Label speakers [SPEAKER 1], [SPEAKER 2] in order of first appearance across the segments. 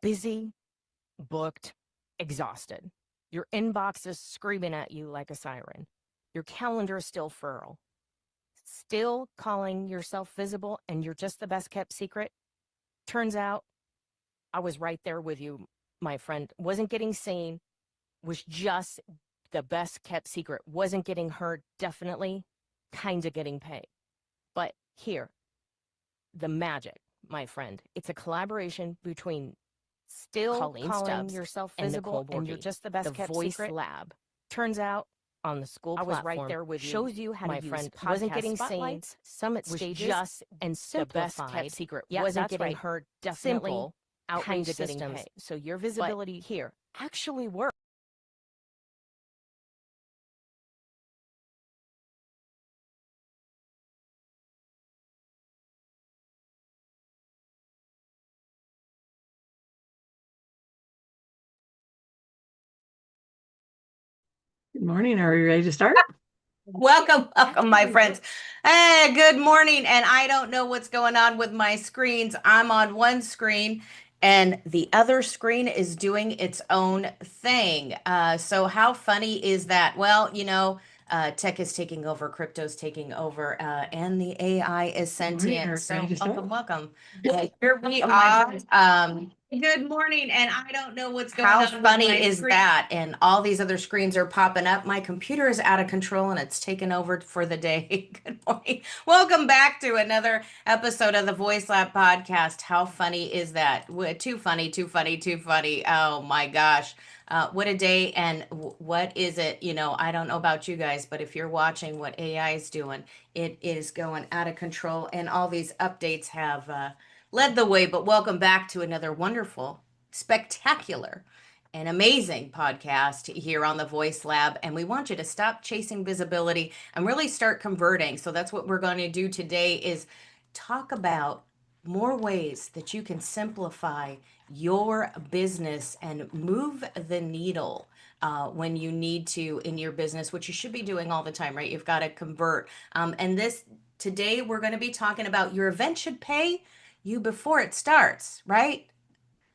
[SPEAKER 1] busy, booked, exhausted. Your inbox is screaming at you like a siren. Your calendar is still full. Still calling yourself visible and you're just the best kept secret? Turns out I was right there with you, my friend. Wasn't getting seen, was just the best kept secret. Wasn't getting heard, definitely, kind of getting paid. But here, the magic, my friend. It's a collaboration between still calling yourself visible and you're just the best kept secret. Lab. Turns out on the school platform, I was right there with you. Shows you how to use friend. Wasn't getting seen, summit stages, just and simplified. The best kept secret. Yeah, wasn't getting heard, definitely. Simple, outrage systems. So your visibility here actually works.
[SPEAKER 2] Good morning. Are we ready to start?
[SPEAKER 3] Welcome, my friends. Hey, good morning. And I don't know what's going on with my screens. I'm on one screen and the other screen is doing its own thing. So how funny is that? Well, tech is taking over, crypto's taking over, and the AI is sentient. So welcome. Here we are. Good morning, and I don't know what's going on. How funny is that? And all these other screens are popping up. My computer is out of control and it's taken over for the day. Good morning. Welcome back to another episode of the Voice Lab podcast. How funny is that? Too funny, too funny, too funny. Oh my gosh. What a day, and what is it? I don't know about you guys, but if you're watching what AI is doing, it is going out of control, and all these updates have led the way. But welcome back to another wonderful, spectacular, and amazing podcast here on the Voice Lab. And we want you to stop chasing visibility and really start converting. So that's what we're going to do today, is talk about more ways that you can simplify your business and move the needle when you need to in your business, which you should be doing all the time, right? You've got to convert. And today we're going to be talking about your event should pay you before it starts, right?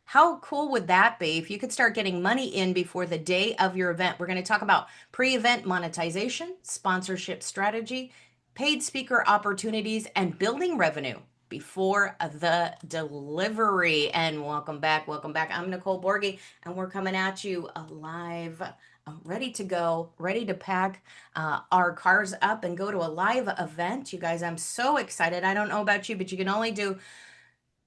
[SPEAKER 3] How cool would that be if you could start getting money in before the day of your event? We're going to talk about pre-event monetization, sponsorship strategy, paid speaker opportunities, and building revenue before the delivery. And welcome back. Welcome back. I'm Nicole Borghi, and we're coming at you live. Ready to go, ready to pack our cars up and go to a live event. You guys, I'm so excited. I don't know about you, but you can only do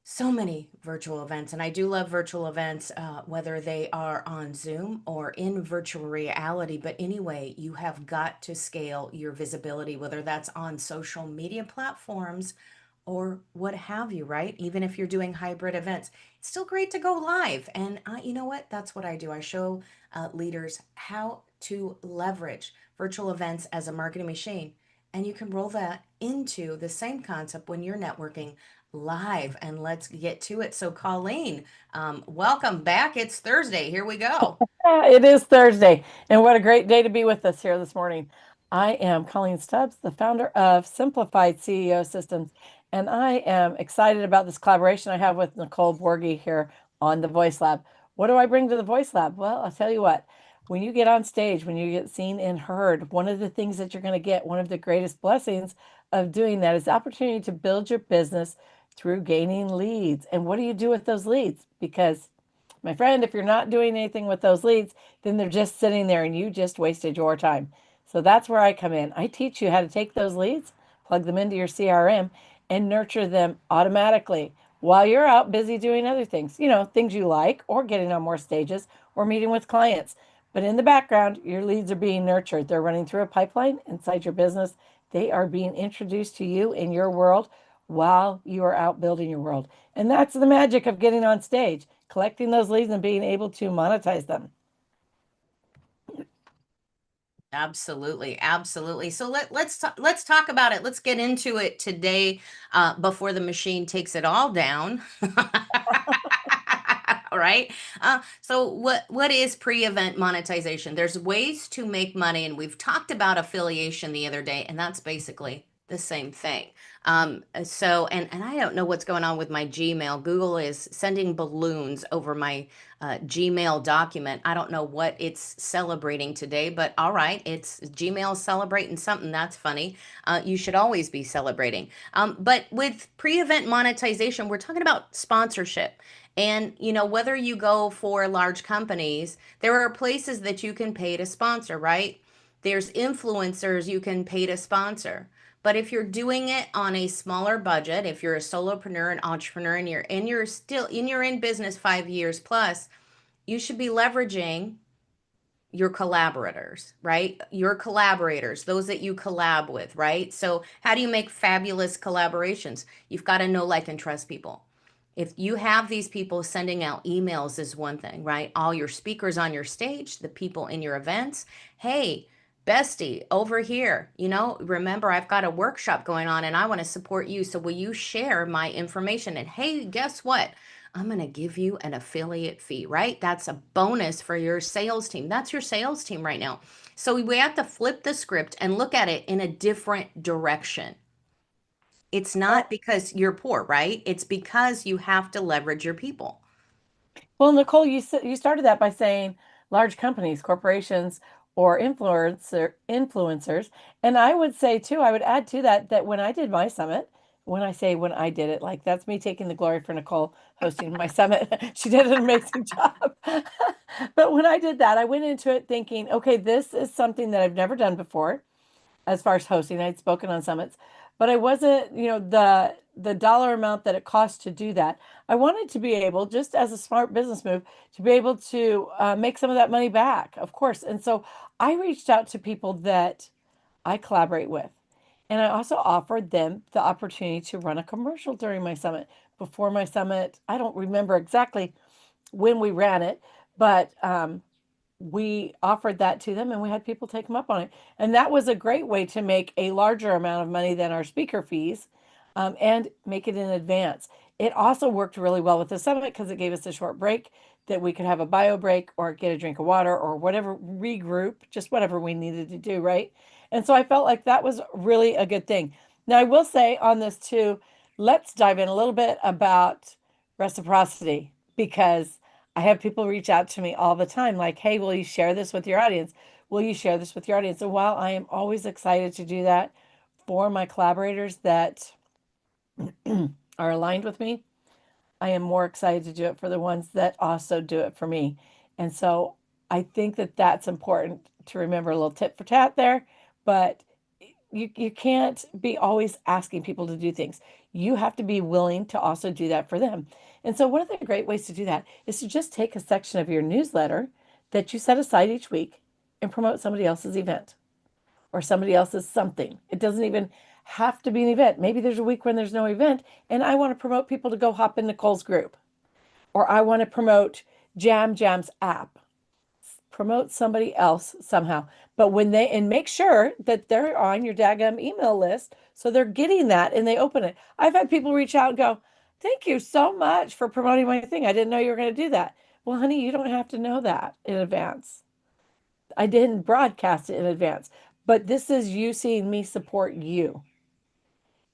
[SPEAKER 3] so many virtual events, and I do love virtual events, whether they are on Zoom or in virtual reality. But anyway, you have got to scale your visibility, whether that's on social media platforms or what have you, right? Even if you're doing hybrid events, it's still great to go live. And you know what? That's what I do. I show leaders how to leverage virtual events as a marketing machine. And you can roll that into the same concept when you're networking live. And let's get to it. So Colleen, welcome back. It's Thursday. Here we go.
[SPEAKER 2] It is Thursday, and what a great day to be with us here this morning. I am Colleen Stubbs, the founder of Simplified CEO Systems, and I am excited about this collaboration I have with Nicole Borghi here on the Voice Lab. What do I bring to the Voice Lab? Well, I'll tell you what. When you get on stage, when you get seen and heard, one of the things that you're going to get, one of the greatest blessings of doing that, is the opportunity to build your business through gaining leads. And what do you do with those leads? Because, my friend, if you're not doing anything with those leads, then they're just sitting there and you just wasted your time. So that's where I come in. I teach you how to take those leads, plug them into your CRM, and nurture them automatically while you're out busy doing other things, things you like, or getting on more stages, or meeting with clients. But in the background, your leads are being nurtured. They're running through a pipeline inside your business. They are being introduced to you in your world while you are out building your world. And that's the magic of getting on stage, collecting those leads and being able to monetize them.
[SPEAKER 3] Absolutely, absolutely. So let's talk about it. Let's get into it today before the machine takes it all down. All right. So what is pre-event monetization? There's ways to make money, and we've talked about affiliation the other day, and that's basically the same thing. And I don't know what's going on with my Gmail. Google is sending balloons over my Gmail document. I don't know what it's celebrating today, but all right, it's Gmail celebrating something. That's funny. You should always be celebrating. But with pre-event monetization, we're talking about sponsorship. And whether you go for large companies, there are places that you can pay to sponsor, right? There's influencers you can pay to sponsor. But if you're doing it on a smaller budget, if you're a solopreneur, an entrepreneur, and you're in business 5 years plus, you should be leveraging your collaborators, right? Your collaborators, those that you collab with, right? So how do you make fabulous collaborations? You've got to know, like, and trust people. If you have these people sending out emails is one thing, right? All your speakers on your stage, the people in your events, hey, bestie, over here, remember I've got a workshop going on and I want to support you. So will you share my information? And hey, guess what? I'm going to give you an affiliate fee, right? That's a bonus for your sales team. That's your sales team right now. So we have to flip the script and look at it in a different direction. It's not because you're poor, right? It's because you have to leverage your people.
[SPEAKER 2] Well, Nicole, you started that by saying large companies, corporations, or influencers, and I would say too, I would add to that when I did my summit, when I say when I did it, like that's me taking the glory for Nicole hosting my summit. She did an amazing job. But when I did that, I went into it thinking, okay, this is something that I've never done before as far as hosting. I'd spoken on summits, but I wasn't, the dollar amount that it cost to do that. I wanted to be able, just as a smart business move, to be able to make some of that money back, of course. And so I reached out to people that I collaborate with. And I also offered them the opportunity to run a commercial during my summit. Before my summit, I don't remember exactly when we ran it, but we offered that to them and we had people take them up on it. And that was a great way to make a larger amount of money than our speaker fees, and make it in advance. It also worked really well with the summit because it gave us a short break that we could have a bio break or get a drink of water or whatever, regroup, just whatever we needed to do, right? And so I felt like that was really a good thing. Now, I will say on this too, let's dive in a little bit about reciprocity, because I have people reach out to me all the time like, hey, will you share this with your audience? Will you share this with your audience? And while I am always excited to do that for my collaborators that are aligned with me, I am more excited to do it for the ones that also do it for me. And so I think that that's important to remember. A little tip for tat there, but you can't be always asking people to do things. You have to be willing to also do that for them. And so one of the great ways to do that is to just take a section of your newsletter that you set aside each week and promote somebody else's event or somebody else's something. It doesn't even have to be an event. Maybe there's a week when there's no event and I want to promote people to go hop in Nicole's group, or I want to promote Jam's app. Promote somebody else somehow. But and make sure that they're on your daggum email list so they're getting that and they open it. I've had people reach out and go, thank you so much for promoting my thing. I didn't know you were going to do that. Well, honey, you don't have to know that in advance. I didn't broadcast it in advance, but this is you seeing me support you.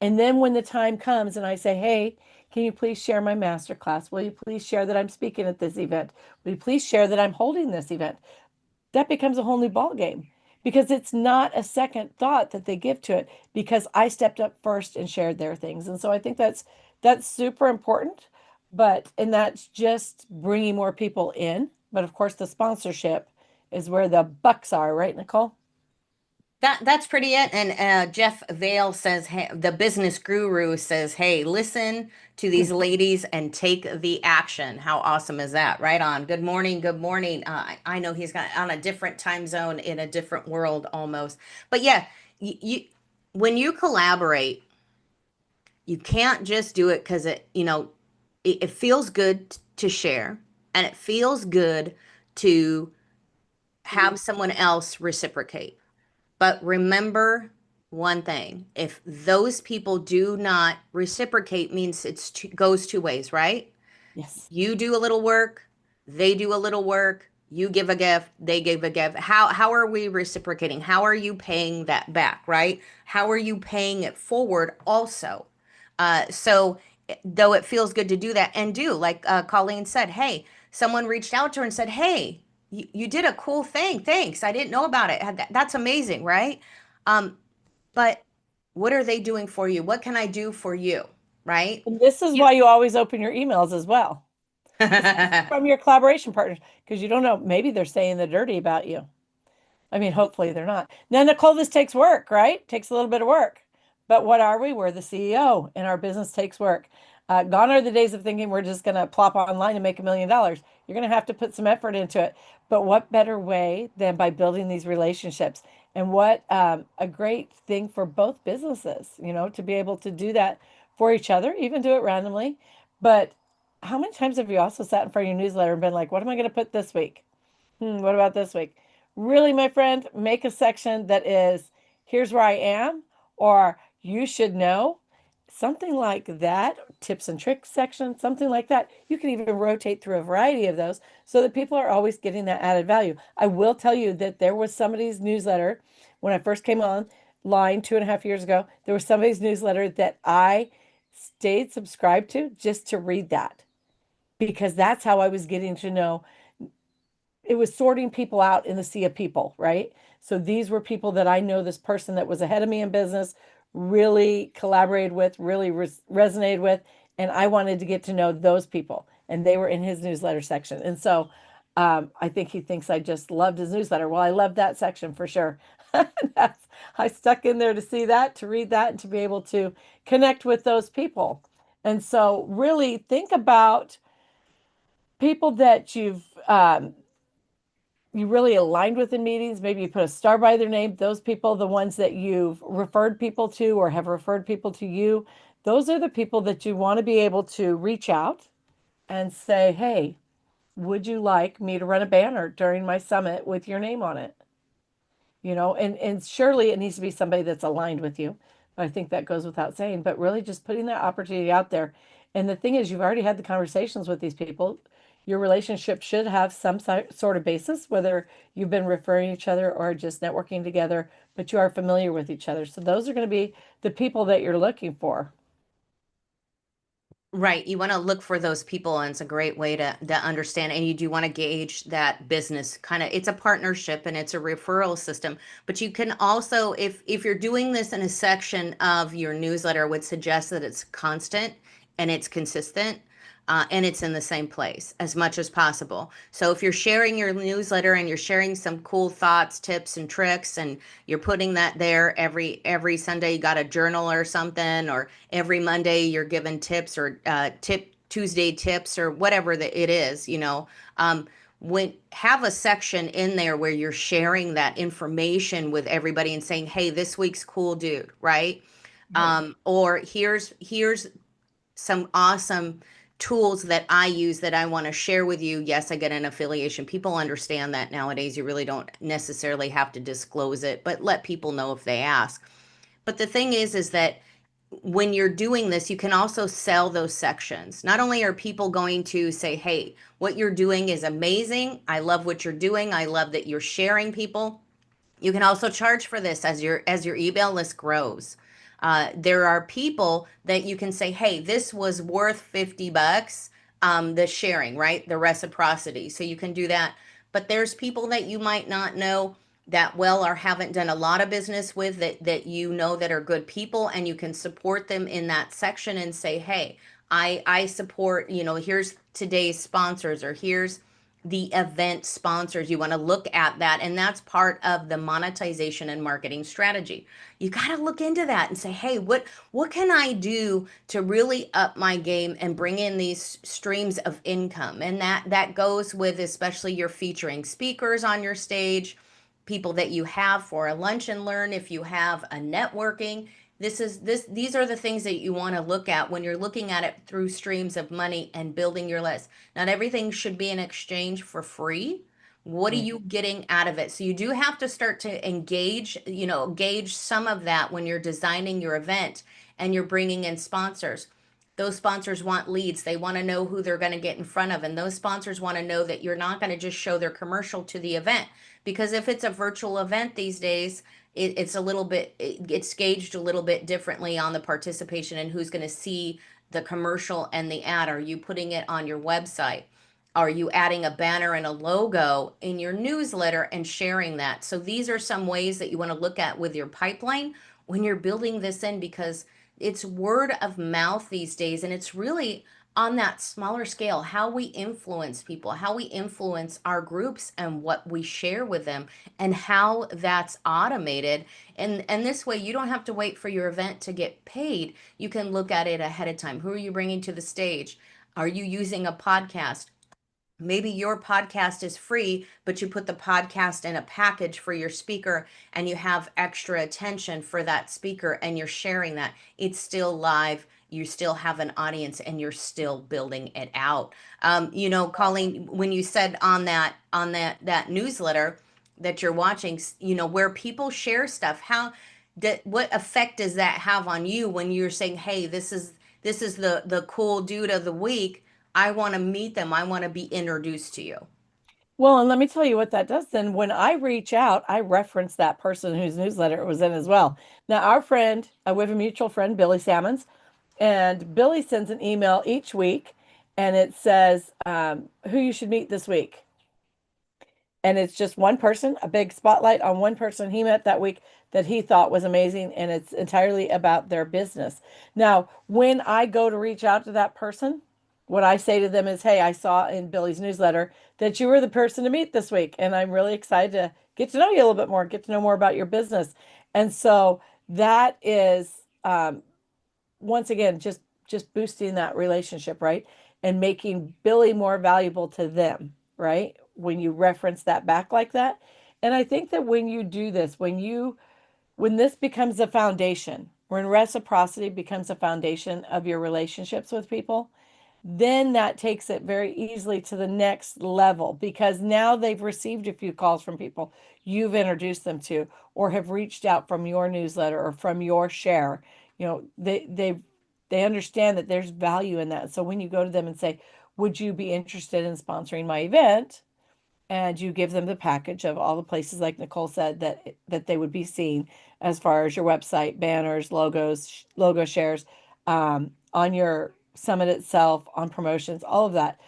[SPEAKER 2] And then when the time comes and I say, hey, can you please share my masterclass? Will you please share that I'm speaking at this event? Will you please share that I'm holding this event? That becomes a whole new ball game, because it's not a second thought that they give to it, because I stepped up first and shared their things. And so I think that's super important, and that's just bringing more people in. But of course, the sponsorship is where the bucks are, right, Nicole?
[SPEAKER 3] That's pretty it. And Jeff Vale says, hey, the business guru says, hey, listen to these ladies and take the action. How awesome is that? Right on. Good morning. Good morning. I know he's got on a different time zone in a different world almost. But yeah, when you collaborate, you can't just do it because it feels good to share, and it feels good to have someone else reciprocate. But remember one thing, if those people do not reciprocate, means goes two ways, right?
[SPEAKER 2] Yes.
[SPEAKER 3] You do a little work, they do a little work, You give a gift, they give a gift. How are we reciprocating? How are you paying that back, right? How are you paying it forward also? So though it feels good to do that and do like Colleen said, hey, someone reached out to her and said, hey, you did a cool thing. Thanks. I didn't know about it. That's amazing, right? But what are they doing for you? What can I do for you? Right?
[SPEAKER 2] And this is
[SPEAKER 3] You,
[SPEAKER 2] why you always open your emails as well, especially from your collaboration partners, because you don't know, maybe they're saying the dirty about you. I mean, hopefully they're not. Now, Nicole, this takes work, right? Takes a little bit of work. But what are we? We're the CEO, and our business takes work. Gone are the days of thinking we're just going to plop online and make $1 million. You're going to have to put some effort into it. But what better way than by building these relationships? And what a great thing for both businesses, to be able to do that for each other, even do it randomly. But how many times have you also sat in front of your newsletter and been like, what am I going to put this week? What about this week? Really, my friend, make a section that is, here's where I am, or you should know, something like that, tips and tricks section, something like that. You can even rotate through a variety of those so that people are always getting that added value. I will tell you that there was somebody's newsletter when I first came online 2.5 years ago. There was somebody's newsletter that I stayed subscribed to just to read that because that's how I was getting to know. It was sorting people out in the sea of people, right? So these were people that I know, this person that was ahead of me in business, really collaborated with, really resonated with, and I wanted to get to know those people, and they were in his newsletter section. And so I think he thinks I just loved his newsletter. Well, I loved that section for sure. That's, I stuck in there to see that, to read that, and to be able to connect with those people. And so really think about people that you really aligned with in meetings. Maybe you put a star by their name. Those people, the ones that you've referred people to or have referred people to you, those are the people that you want to be able to reach out and say, hey, would you like me to run a banner during my summit with your name on it? And surely it needs to be somebody that's aligned with you. I think that goes without saying, but really just putting that opportunity out there. And the thing is, you've already had the conversations with these people. Your relationship should have some sort of basis, whether you've been referring each other or just networking together, but you are familiar with each other. So those are going to be the people that you're looking for.
[SPEAKER 3] Right. You want to look for those people, and it's a great way to understand. And you do want to gauge that business kind of, it's a partnership and it's a referral system. But you can also, if you're doing this in a section of your newsletter, I would suggest that it's constant and it's consistent. And it's in the same place as much as possible. So if you're sharing your newsletter and you're sharing some cool thoughts, tips, and tricks, and you're putting that there every Sunday, you got a journal or something, or every Monday you're giving tips or tip Tuesday tips or whatever that it is, when have a section in there where you're sharing that information with everybody and saying, hey, this week's cool dude, right?
[SPEAKER 2] Right.
[SPEAKER 3] Or here's some awesome tools that I use that I want to share with you. Yes, I get an affiliation. People understand that nowadays. You really don't necessarily have to disclose it, but let people know if they ask. But the thing is that when you're doing this, you can also sell those sections. Not only are people going to say, hey, what you're doing is amazing. I love what you're doing. I love that you're sharing people. You can also charge for this as your email list grows. There are people that you can say, hey, this was worth $50, the sharing, right? The reciprocity. So you can do that. But there's people that you might not know that well or haven't done a lot of business with that you know that are good people, and you can support them in that section and say, hey, I support, here's today's sponsors, or here's the event sponsors. You want to look at that, and that's part of the monetization and marketing strategy. You got to look into that and say, hey, what can I do to really up my game and bring in these streams of income? And that goes with, especially, you're featuring speakers on your stage, people that you have for a lunch and learn, if you have a networking. These are the things that you want to look at when you're looking at it through streams of money and building your list. Not everything should be in exchange for free. What are
[SPEAKER 2] Mm.
[SPEAKER 3] you getting out of it? So you do have to start to gauge some of that when you're designing your event and you're bringing in sponsors. Those sponsors want leads. They want to know who they're going to get in front of. And those sponsors want to know that you're not going to just show their commercial to the event. Because if it's a virtual event these days, it's a little bit, it's gauged a little bit differently on the participation and who's going to see the commercial and the ad. Are you putting it on your website? Are you adding a banner and a logo in your newsletter and sharing that? So these are some ways that you want to look at with your pipeline when you're building this in, because it's word of mouth these days, and it's really on that smaller scale how we influence people, how we influence our groups and what we share with them, and how that's automated. And this way you don't have to wait for your event to get paid. You can look at it ahead of time. Who are you bringing to the stage? Are you using a podcast? Maybe your podcast is free, but you put the podcast in a package for your speaker and you have extra attention for that speaker and you're sharing that. It's still live. You still have an audience and you're still building it out. Colleen, when you said on that newsletter that you're watching, where people share stuff, what effect does that have on you when you're saying, hey, this is the cool dude of the week. I want to meet them. I want to be introduced to you.
[SPEAKER 2] Well, and let me tell you what that does then. When I reach out, I reference that person whose newsletter it was in as well. Now, our friend, we have a mutual friend, Billy Salmons, and Billy sends an email each week and it says who you should meet this week. And it's just one person, a big spotlight on one person he met that week that he thought was amazing, and it's entirely about their business. Now, when I go to reach out to that person, what I say to them is, hey, I saw in Billy's newsletter that you were the person to meet this week, and I'm really excited to get to know you a little bit more, get to know more about your business. And so that is once again just boosting that relationship, right? And making Billy more valuable to them, right? When you reference that back like that. And I think that when you do this, when this becomes a foundation, when reciprocity becomes a foundation of your relationships with people, then that takes it very easily to the next level, because now they've received a few calls from people you've introduced them to or have reached out from your newsletter or from your share. They understand that there's value in that. So when you go to them and say, would you be interested in sponsoring my event? And you give them the package of all the places, like Nicole said, that they would be seen, as far as your website, banners, logos, logo shares, on your summit itself, on promotions, all of that.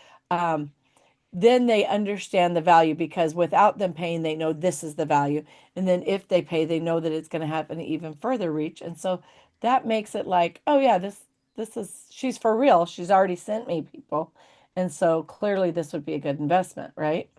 [SPEAKER 2] Then they understand the value, because without them paying, they know this is the value. And then if they pay, they know that it's going to have an even further reach. And so that makes it like, oh yeah, this is, she's for real. She's already sent me people. And so clearly this would be a good investment, right?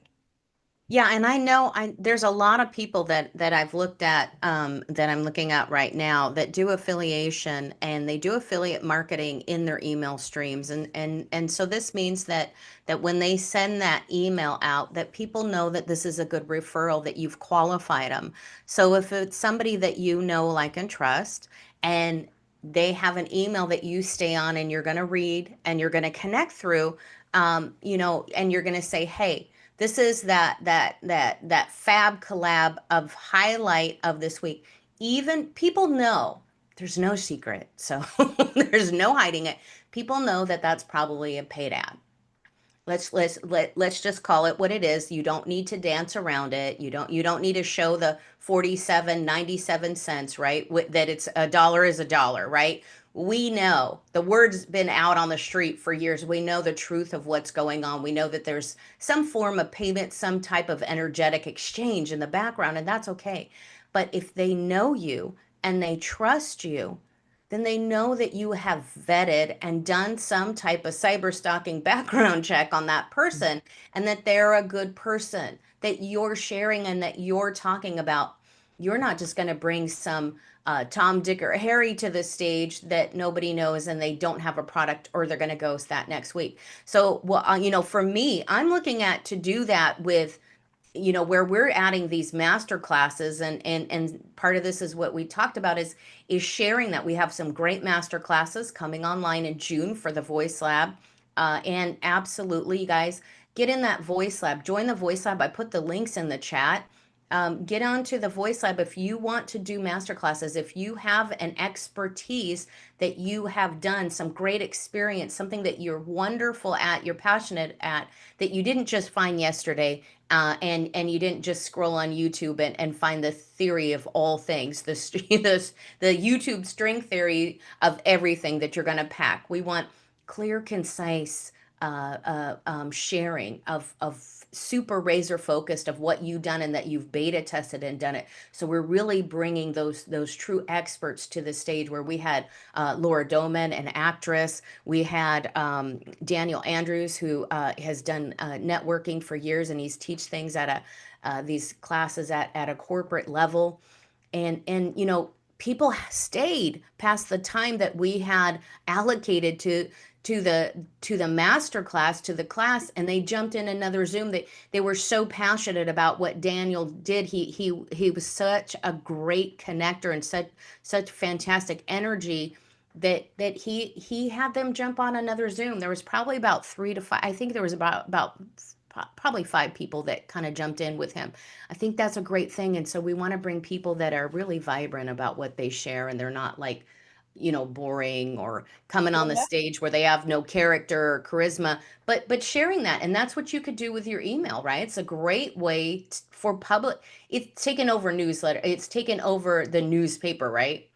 [SPEAKER 3] Yeah, and I know there's a lot of people that I've looked at, that I'm looking at right now, that do affiliation, and they do affiliate marketing in their email streams, and so this means that when they send that email out, that people know that this is a good referral, that you've qualified them. So if it's somebody that you know, like, and trust, and they have an email that you stay on and you're going to read and you're going to connect through, and you're going to say, hey, this is that fab collab of highlight of this week. Even people know there's no secret, so there's no hiding it. People know that that's probably a paid ad. Let's just call it what it is. You don't need to dance around it. You don't need to show the 47.97 cents, right? That it's a dollar is a dollar, right? We know the word's been out on the street for years. We know the truth of what's going on. We know that there's some form of payment, some type of energetic exchange in the background, and that's okay. But if they know you and they trust you, then they know that you have vetted and done some type of cyber stalking background check on that person, and that they're a good person that you're sharing and that you're talking about. You're not just going to bring some Tom, Dick, or Harry to the stage that nobody knows and they don't have a product, or they're going to ghost that next week. So, well, for me, I'm looking at to do that with where we're adding these master classes, and part of this is what we talked about is sharing that we have some great master classes coming online in June for the Voice Lab. And absolutely, you guys, get in that Voice Lab, join the Voice Lab. I put the links in the chat. Get onto the Voice Lab if you want to do master classes. If you have an expertise that you have done, some great experience, something that you're wonderful at, you're passionate at, that you didn't just find yesterday, and you didn't just scroll on YouTube and find the theory of all things, the YouTube string theory of everything that you're going to pack. We want clear, concise sharing of super razor focused of what you've done and that you've beta tested and done it. So we're really bringing those true experts to the stage where we had Laura Doman, an actress. We had Daniel Andrews, who has done networking for years, and he's teach things at these classes at a corporate level. And people stayed past the time that we had allocated to the master class, to the class, and they jumped in another Zoom. They were so passionate about what Daniel did. He was such a great connector and such fantastic energy that he had them jump on another Zoom. There was probably about 3 to 5. I think there was about probably 5 people that kind of jumped in with him. I think that's a great thing. And so we want to bring people that are really vibrant about what they share, and they're not like, boring or coming on
[SPEAKER 2] Well,
[SPEAKER 3] the
[SPEAKER 2] that,
[SPEAKER 3] stage where they have no character or charisma, but sharing that. And that's what you could do with your email, right? It's a great way for public. It's taken over newsletter. It's taken over the newspaper, right?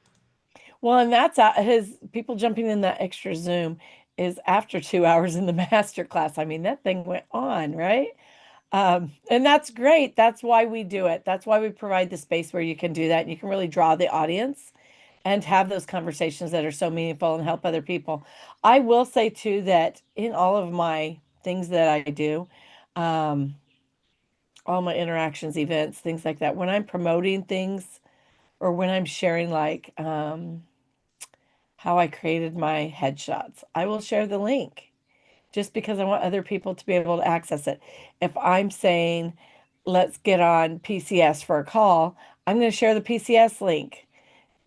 [SPEAKER 2] well, and that's his people jumping in that extra Zoom is after 2 hours in the master class. I mean, that thing went on, right? And that's great. That's why we do it. That's why we provide the space where you can do that and you can really draw the audience and have those conversations that are so meaningful and help other people. I will say too that in all of my things that I do, um, all my interactions, events, things like that, when I'm promoting things or when I'm sharing like how I created my headshots, I will share the link just because I want other people to be able to access it. If I'm saying, let's get on PCS for a call, I'm going to share the PCS link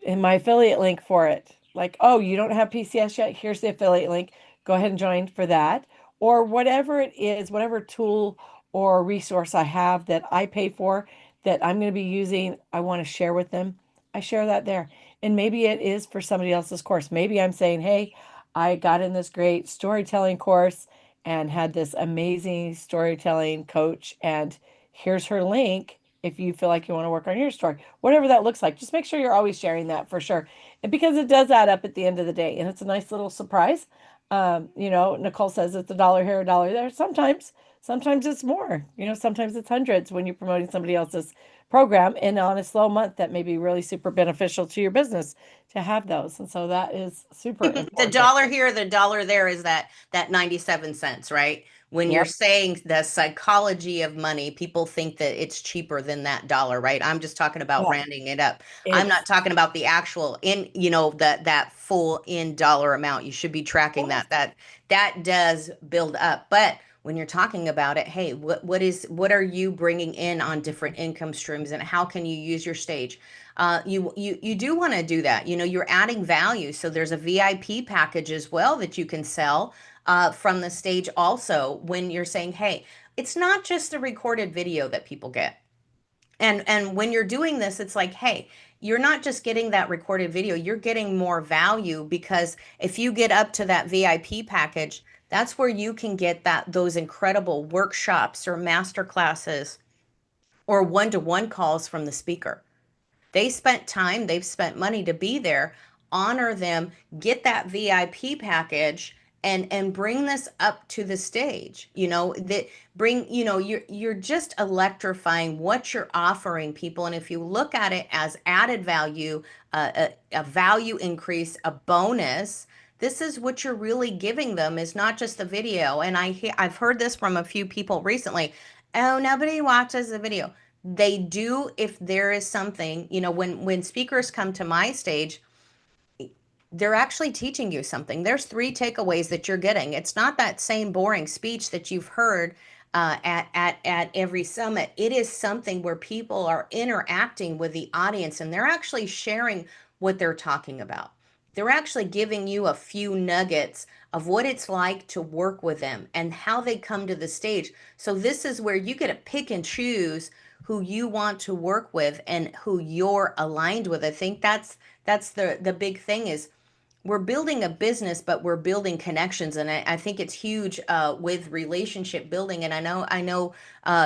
[SPEAKER 2] in my affiliate link for it. Like, oh, you don't have PCS yet? Here's the affiliate link. Go ahead and join for that. Or whatever it is, whatever tool or resource I have that I pay for that I'm going to be using, I want to share with them. I share that there. And maybe it is for somebody else's course. Maybe I'm saying, hey, I got in this great storytelling course and had this amazing storytelling coach, and here's her link if you feel like you want to work on your story, whatever that looks like. Just make sure you're always sharing that for sure. And because it does add up at the end of the day, and it's a nice little surprise. Nicole says it's $1 here, $1 there. Sometimes it's more. Sometimes it's hundreds when you're promoting somebody else's program. And on a slow month, that may be really super beneficial to your business to have those. And so that is super
[SPEAKER 3] The
[SPEAKER 2] important.
[SPEAKER 3] dollar here, the dollar there is that 97 cents, right? When you're
[SPEAKER 2] Yep.
[SPEAKER 3] saying the psychology of money, people think that it's cheaper than that dollar, right? I'm just talking about
[SPEAKER 2] Yeah.
[SPEAKER 3] rounding it up. I'm not
[SPEAKER 2] It's
[SPEAKER 3] talking about the actual that full in dollar amount. You should be tracking
[SPEAKER 2] yes.
[SPEAKER 3] that does build up. But when you're talking about it, hey, what are you bringing in on different income streams, and how can you use your stage? You do want to do that. You're adding value. So there's a VIP package as well that you can sell from the stage also, when you're saying, hey, it's not just the recorded video that people get. And when you're doing this, it's like, hey, you're not just getting that recorded video, you're getting more value, because if you get up to that VIP package, that's where you can get those incredible workshops or master classes or one-to-one calls from the speaker. They spent time, they've spent money to be there. Honor them, get that VIP package, and bring this up to the stage. That bring, you're just electrifying what you're offering people. And if you look at it as added value, a value increase, a bonus, this is what you're really giving them, is not just the video. And I've heard this from a few people recently. Oh, nobody watches the video. They do if there is something, when speakers come to my stage, they're actually teaching you something. There's 3 takeaways that you're getting. It's not that same boring speech that you've heard at every summit. It is something where people are interacting with the audience, and they're actually sharing what they're talking about. They're actually giving you a few nuggets of what it's like to work with them and how they come to the stage. So this is where you get to pick and choose who you want to work with and who you're aligned with. I think that's the big thing is we're building a business, but we're building connections, and I think it's huge with relationship building. And I know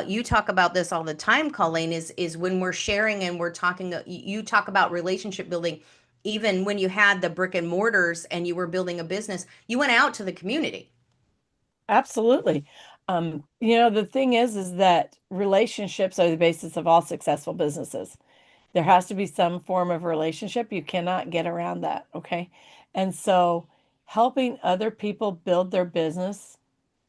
[SPEAKER 3] you talk about this all the time, Colleen. Is when we're sharing and we're talking. You talk about relationship building, even when you had the brick and mortars and you were building a business. You went out to the community.
[SPEAKER 2] Absolutely. The thing is that relationships are the basis of all successful businesses. There has to be some form of relationship. You cannot get around that. Okay. And so helping other people build their business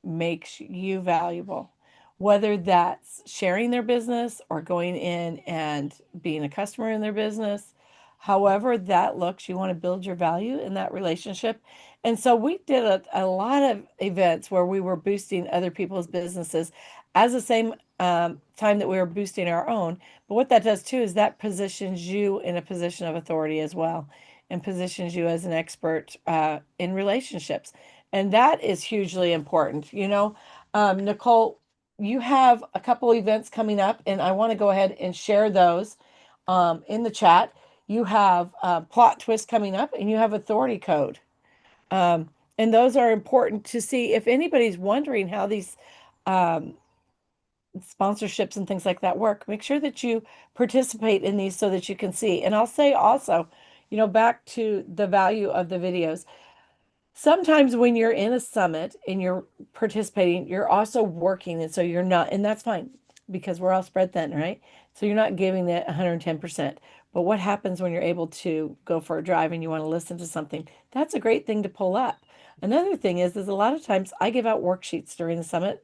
[SPEAKER 2] makes you valuable, whether that's sharing their business or going in and being a customer in their business. However that looks, you want to build your value in that relationship. And so we did a lot of events where we were boosting other people's businesses as the same time that we were boosting our own. But what that does too is that positions you in a position of authority as well, and positions you as an expert in relationships. And that is hugely important. Nicole, you have a couple events coming up, and I want to go ahead and share those in the chat. You have plot twist coming up, and you have authority code. And those are important to see if anybody's wondering how these um, sponsorships and things like that work. Make sure that you participate in these so that you can see. And I'll say also, back to the value of the videos. Sometimes when you're in a summit and you're participating, you're also working. And so you're not, and that's fine because we're all spread thin, right? So you're not giving that 110%. But what happens when you're able to go for a drive and you want to listen to something? That's a great thing to pull up. Another thing is a lot of times I give out worksheets during the summit,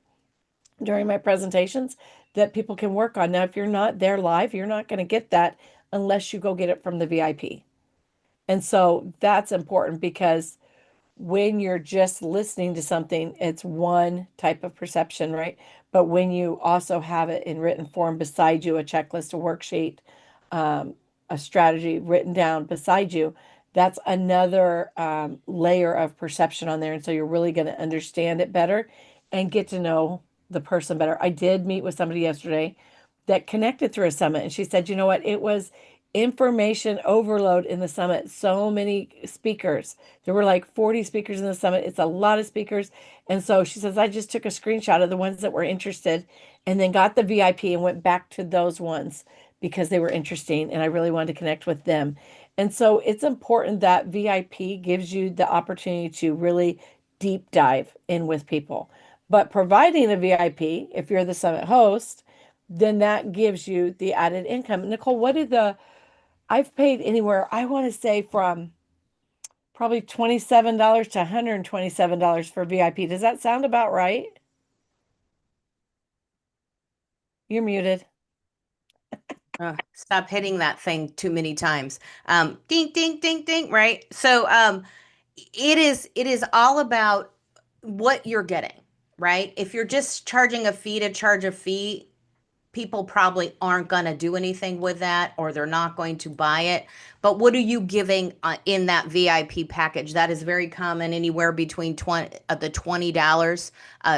[SPEAKER 2] during my presentations that people can work on. Now, if you're not there live, you're not going to get that unless you go get it from the VIP. And so that's important because when you're just listening to something, it's one type of perception, right? But when you also have it in written form beside you, a checklist, a worksheet, um, a strategy written down beside you, that's another layer of perception on there. And so you're really going to understand it better and get to know the person better. I did meet with somebody yesterday that connected through a summit, and she said, you know what? It was information overload in the summit. So many speakers. There were like 40 speakers in the summit. It's a lot of speakers. And so she says, I just took a screenshot of the ones that were interested and then got the VIP and went back to those ones because they were interesting and I really wanted to connect with them. And so it's important that VIP gives you the opportunity to really deep dive in with people. But providing a VIP, if you're the summit host, then that gives you the added income. Nicole, what did I've paid anywhere, I want to say from probably $27 to $127 for VIP. Does that sound about right? You're muted.
[SPEAKER 3] Stop hitting that thing too many times. Ding, ding, ding, ding. Right. So, it is all about what you're getting, right? If you're just charging a fee to charge a fee, people probably aren't going to do anything with that or they're not going to buy it. But what are you giving in that VIP package? That is very common, anywhere between the $20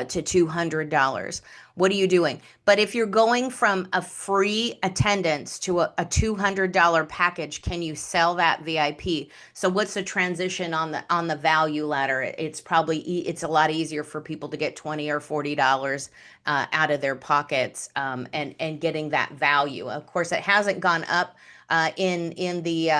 [SPEAKER 3] to $200. What are you doing? But if you're going from a free attendance to a $200 package, can you sell that VIP? So what's the transition on the value ladder? It's probably it's a lot easier for people to get $20 or $40 out of their pockets, and getting that value. Of course, it hasn't gone up in the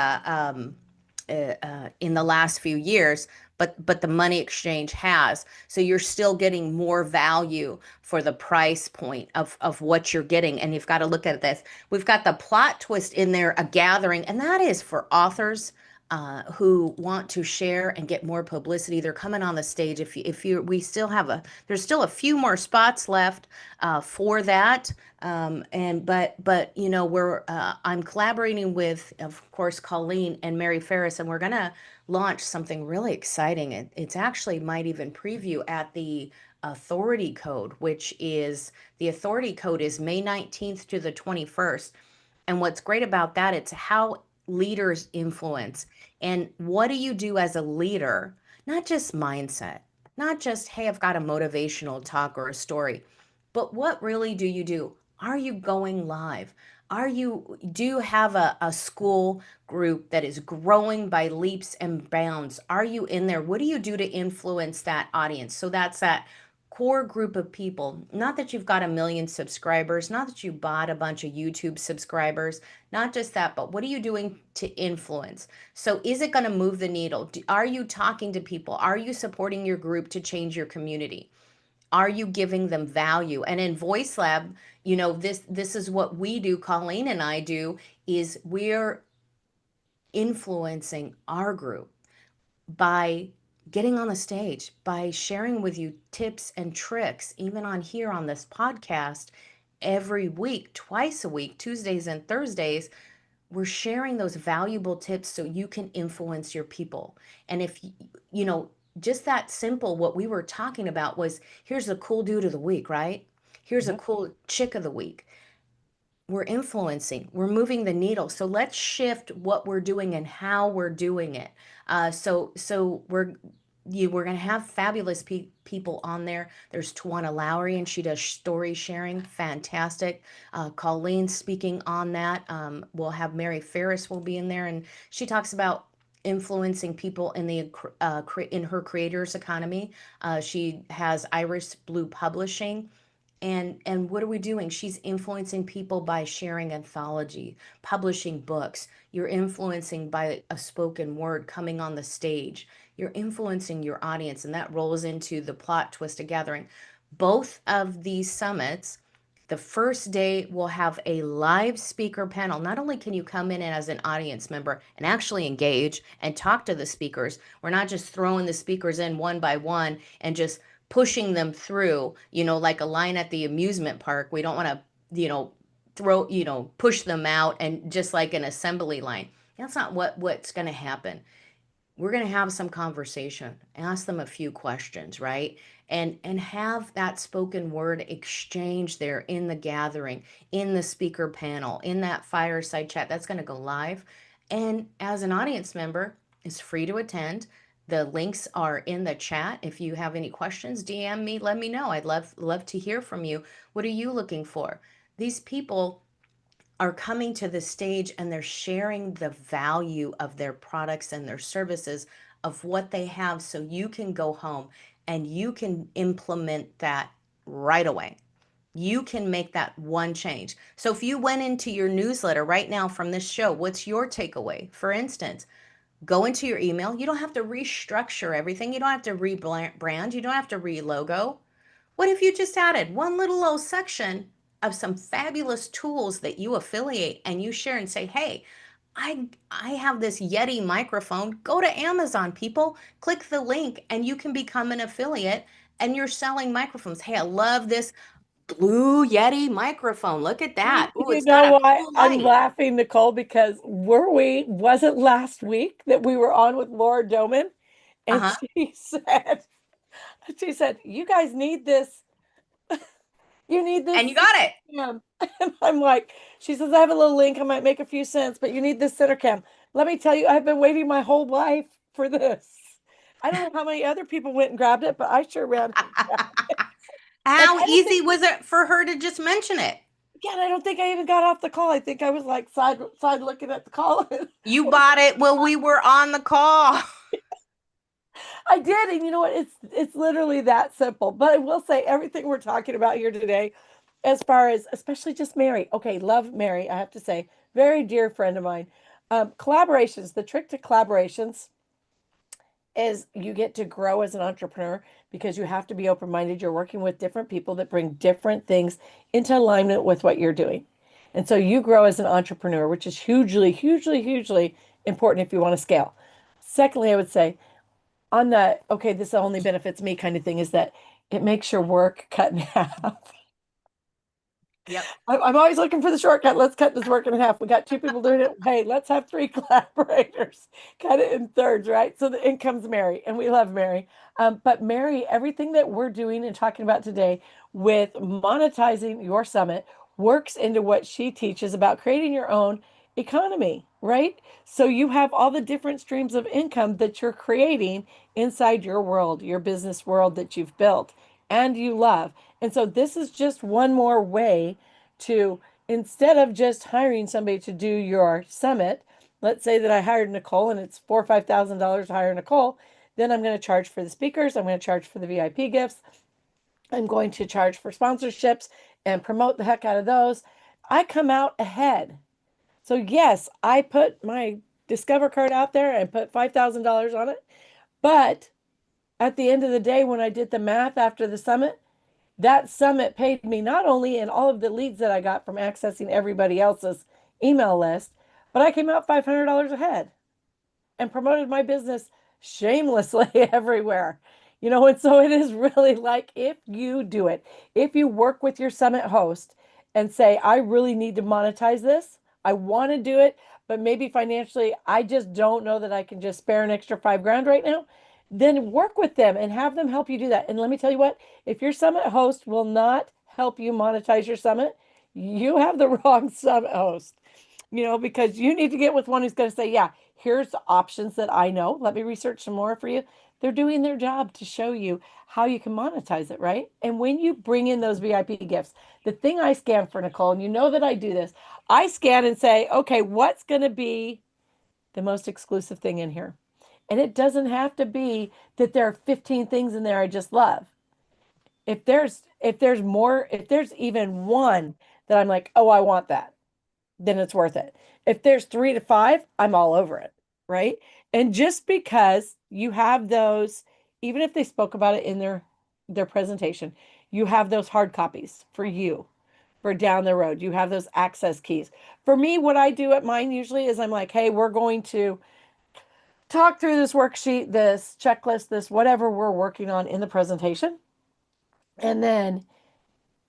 [SPEAKER 3] last few years, but the money exchange has. So you're still getting more value for the price point of what you're getting. And you've got to look at this. We've got the plot twist in there, a gathering, and that is for authors who want to share and get more publicity. They're coming on the stage. We still have there's still a few more spots left for that. I'm collaborating with, of course, Colleen and Mary Ferris, and we're gonna launch something really exciting. It's actually might even preview at the authority code, which is the authority code is May 19th to the 21st. And what's great about that, it's how leaders influence. And what do you do as a leader? Not just mindset, not just, hey, I've got a motivational talk or a story, but what really do you do? Are you going live? Do you have a school group that is growing by leaps and bounds? Are you in there? What do you do to influence that audience? So that's that core group of people. Not that you've got a million subscribers, not that you bought a bunch of YouTube subscribers, not just that, but what are you doing to influence? So is it going to move the needle? Are you talking to people? Are you supporting your group to change your community? Are you giving them value? And in Voice Lab, this is what we do, Colleen and I do, is we're influencing our group by getting on the stage, by sharing with you tips and tricks, even on here on this podcast every week, twice a week, Tuesdays and Thursdays. We're sharing those valuable tips so you can influence your people. And if you know, just that simple, what we were talking about was, here's a cool dude of the week, right? Here's a
[SPEAKER 2] Yep.
[SPEAKER 3] cool chick of the week. We're influencing, we're moving the needle. So let's shift what we're doing and how we're doing it. We're going to have fabulous people on there. There's Tawana Lowry, and she does story sharing, fantastic. Colleen speaking on that. We'll have Mary Ferris will be in there, and she talks about influencing people in in her creators economy. She has Iris Blue Publishing, and what are we doing? She's influencing people by sharing anthology, publishing books. You're influencing by a spoken word, coming on the stage. You're influencing your audience, and that rolls into the plot twist of gathering. Both of these summits, the first day will have a live speaker panel. Not only can you come in as an audience member and actually engage and talk to the speakers, we're not just throwing the speakers in one by one and just pushing them through, like a line at the amusement park. We don't want to, push them out and just like an assembly line. That's not what's going to happen. We're going to have some conversation, ask them a few questions, right? And have that spoken word exchange there in the gathering, in the speaker panel, in that fireside chat. That's going to go live. And as an audience member, it's free to attend. The links are in the chat. If you have any questions, DM me, let me know. I'd love to hear from you. What are you looking for? These people are coming to the stage and they're sharing the value of their products and their services, of what they have, so you can go home and you can implement that right away. You can make that one change. So if you went into your newsletter right now from this show, what's your takeaway? For instance, go into your email. You don't have to restructure everything. You don't have to rebrand. You don't have to relogo. What if you just added one little old section of some fabulous tools that you affiliate and you share and say, hey, I have this Yeti microphone. Go to Amazon, people. Click the link and you can become an affiliate, and you're selling microphones. Hey, I love this blue Yeti microphone. Look at that. Ooh,
[SPEAKER 2] You
[SPEAKER 3] it's
[SPEAKER 2] know
[SPEAKER 3] got a
[SPEAKER 2] why
[SPEAKER 3] cool
[SPEAKER 2] I'm
[SPEAKER 3] light.
[SPEAKER 2] laughing, Nicole? Because was it last week that we were on with Laura Doman? And
[SPEAKER 3] Uh-huh.
[SPEAKER 2] she said, you guys need this. You need
[SPEAKER 3] And you
[SPEAKER 2] this
[SPEAKER 3] got it.
[SPEAKER 2] cam. And I'm like, she says, I have a little link. I might make a few cents, but you need this center cam. Let me tell you, I've been waiting my whole life for this. I don't know how many other people went and grabbed it, but I sure ran. And
[SPEAKER 3] How
[SPEAKER 2] I don't
[SPEAKER 3] easy
[SPEAKER 2] think,
[SPEAKER 3] was it for her to just mention it?
[SPEAKER 2] yeah, and I don't think I even got off the call. I think I was like side looking at the call.
[SPEAKER 3] You bought it while we were on the call.
[SPEAKER 2] I did, and you know what? It's literally that simple. But I will say everything we're talking about here today, as far as especially just Mary. Okay, love Mary. I have to say, very dear friend of mine. Collaborations. The trick to collaborations is you get to grow as an entrepreneur because you have to be open-minded. You're working with different people that bring different things into alignment with what you're doing. And so you grow as an entrepreneur, which is hugely, hugely, hugely important if you want to scale. Secondly, I would say on the okay, this only benefits me kind of thing is that it makes your work cut in half.
[SPEAKER 3] Yep.
[SPEAKER 2] I'm always looking for the shortcut. Let's cut this work in half. We got two people doing it. Hey, let's have three collaborators. Cut it in thirds, right? So the income's Mary, and we love Mary. But Mary, everything that we're doing and talking about today with monetizing your summit works into what she teaches about creating your own economy, right? So you have all the different streams of income that you're creating inside your world, your business world that you've built and you love. And so this is just one more way to, instead of just hiring somebody to do your summit, let's say that I hired Nicole and it's $4,000 or $5,000 to hire Nicole, then I'm going to charge for the speakers, I'm going to charge for the VIP gifts, I'm going to charge for sponsorships and promote the heck out of those. I come out ahead. So yes, I put my Discover card out there and put $5,000 on it. But at the end of the day, when I did the math after the summit, that summit paid me not only in all of the leads that I got from accessing everybody else's email list, but I came out $500 ahead and promoted my business shamelessly everywhere. And so it is really like, if you do it, if you work with your summit host and say, I really need to monetize this, I want to do it, but maybe financially, I just don't know that I can just spare an extra $5,000 right now, then work with them and have them help you do that. And let me tell you what, if your summit host will not help you monetize your summit, you have the wrong summit host. Because you need to get with one who's going to say, yeah, here's the options that I know. Let me research some more for you. They're doing their job to show you how you can monetize it, right? And when you bring in those VIP gifts, the thing I scan for, Nicole, and you know that I do this, I scan and say, okay, what's going to be the most exclusive thing in here? And it doesn't have to be that there are 15 things in there I just love. If there's more, if there's even one that I'm like, oh, I want that, then it's worth it. If there's 3 to 5, I'm all over it, right? And just because you have those, even if they spoke about it in their presentation, you have those hard copies for you for down the road. You have those access keys. For me, what I do at mine usually is I'm like, hey, we're going to talk through this worksheet, this checklist, this whatever we're working on in the presentation. And then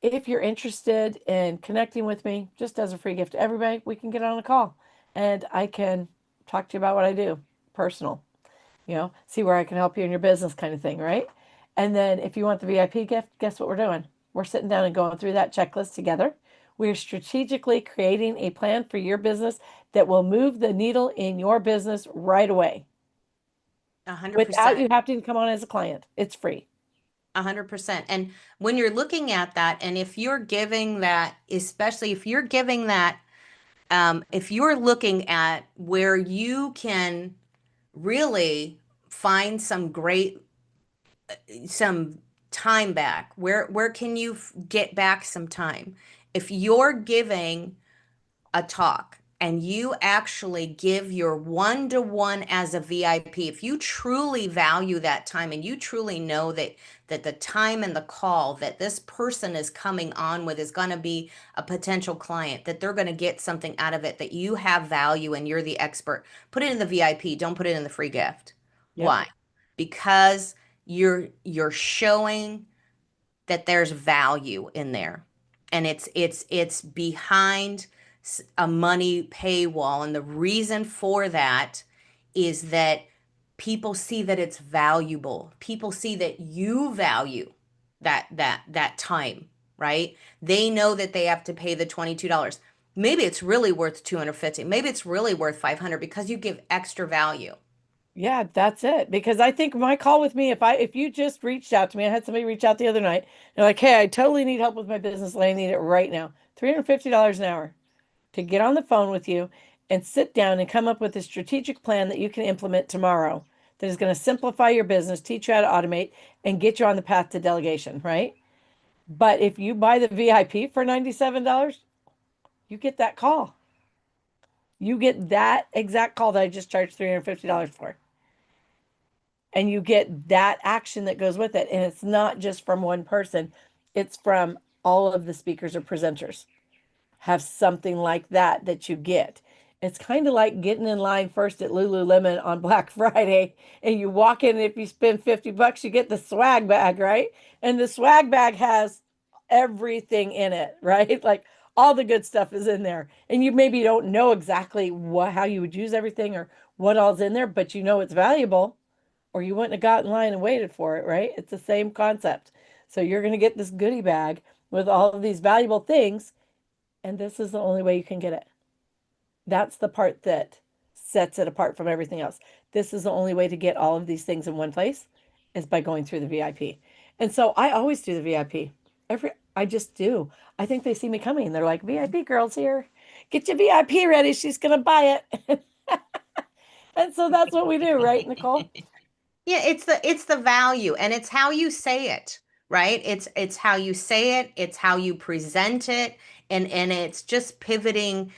[SPEAKER 2] if you're interested in connecting with me, just as a free gift to everybody, we can get on a call and I can talk to you about what I do, personal, see where I can help you in your business kind of thing, right? And then if you want the VIP gift, guess what we're doing? We're sitting down and going through that checklist together. We're strategically creating a plan for your business that will move the needle in your business right away without
[SPEAKER 3] 100%.
[SPEAKER 2] you having to come on as a client. It's free.
[SPEAKER 3] 100%. And when you're looking at that, and if you're giving that, especially if you're giving that, if you're looking at where you can really find some time back, where can you get back some time? If you're giving a talk and you actually give your one-to-one as a VIP, if you truly value that time and you truly know that the time and the call that this person is coming on with is going to be a potential client, that they're going to get something out of it, that you have value and you're the expert, put it in the VIP, don't put it in the free gift.
[SPEAKER 2] Yep.
[SPEAKER 3] Why? Because you're showing that there's value in there, and it's behind a money paywall, and the reason for that is that people see that it's valuable. People see that you value that time, right? They know that they have to pay the $22. Maybe it's really worth 250. Maybe it's really worth 500 because you give extra value.
[SPEAKER 2] Yeah, that's it. Because I think my call with me, if you just reached out to me, I had somebody reach out the other night. They're like, hey, I totally need help with my business and I need it right now. $350 an hour to get on the phone with you and sit down and come up with a strategic plan that you can implement tomorrow that is going to simplify your business, teach you how to automate, and get you on the path to delegation, right? But if you buy the VIP for $97, you get that call. You get that exact call that I just charged $350 for. And you get that action that goes with it. And it's not just from one person, it's from all of the speakers or presenters have something like that you get. It's kind of like getting in line first at Lululemon on Black Friday, and you walk in, and if you spend $50, you get the swag bag, right? And the swag bag has everything in it, right? Like all the good stuff is in there. And you maybe don't know exactly how you would use everything or what all's in there, but you know it's valuable, or you wouldn't have got in line and waited for it, right? It's the same concept. So you're going to get this goodie bag with all of these valuable things, and this is the only way you can get it. That's the part that sets it apart from everything else. This is the only way to get all of these things in one place is by going through the VIP. And so I always do the VIP. I just do. I think they see me coming. They're like, VIP girl's here. Get your VIP ready. She's gonna buy it. And so that's what we do, right, Nicole?
[SPEAKER 3] Yeah, it's the value and it's how you say it, right? It's how you say it, it's how you present it, and it's just pivoting,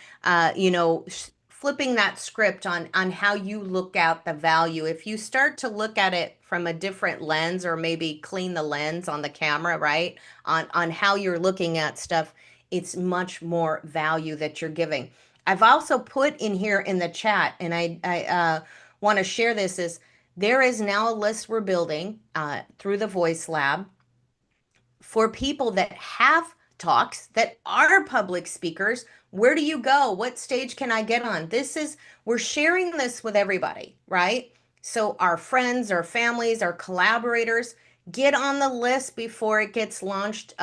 [SPEAKER 3] flipping that script on how you look at the value. If you start to look at it from a different lens, or maybe clean the lens on the camera, right? On how you're looking at stuff, it's much more value that you're giving. I've also put in here in the chat, and I want to share this, is there is now a list we're building through the Voice Lab for people that have talks, that are public speakers. Where do you go? What stage can I get on? We're sharing this with everybody, right? So our friends, our families, our collaborators, get on the list before it gets launched,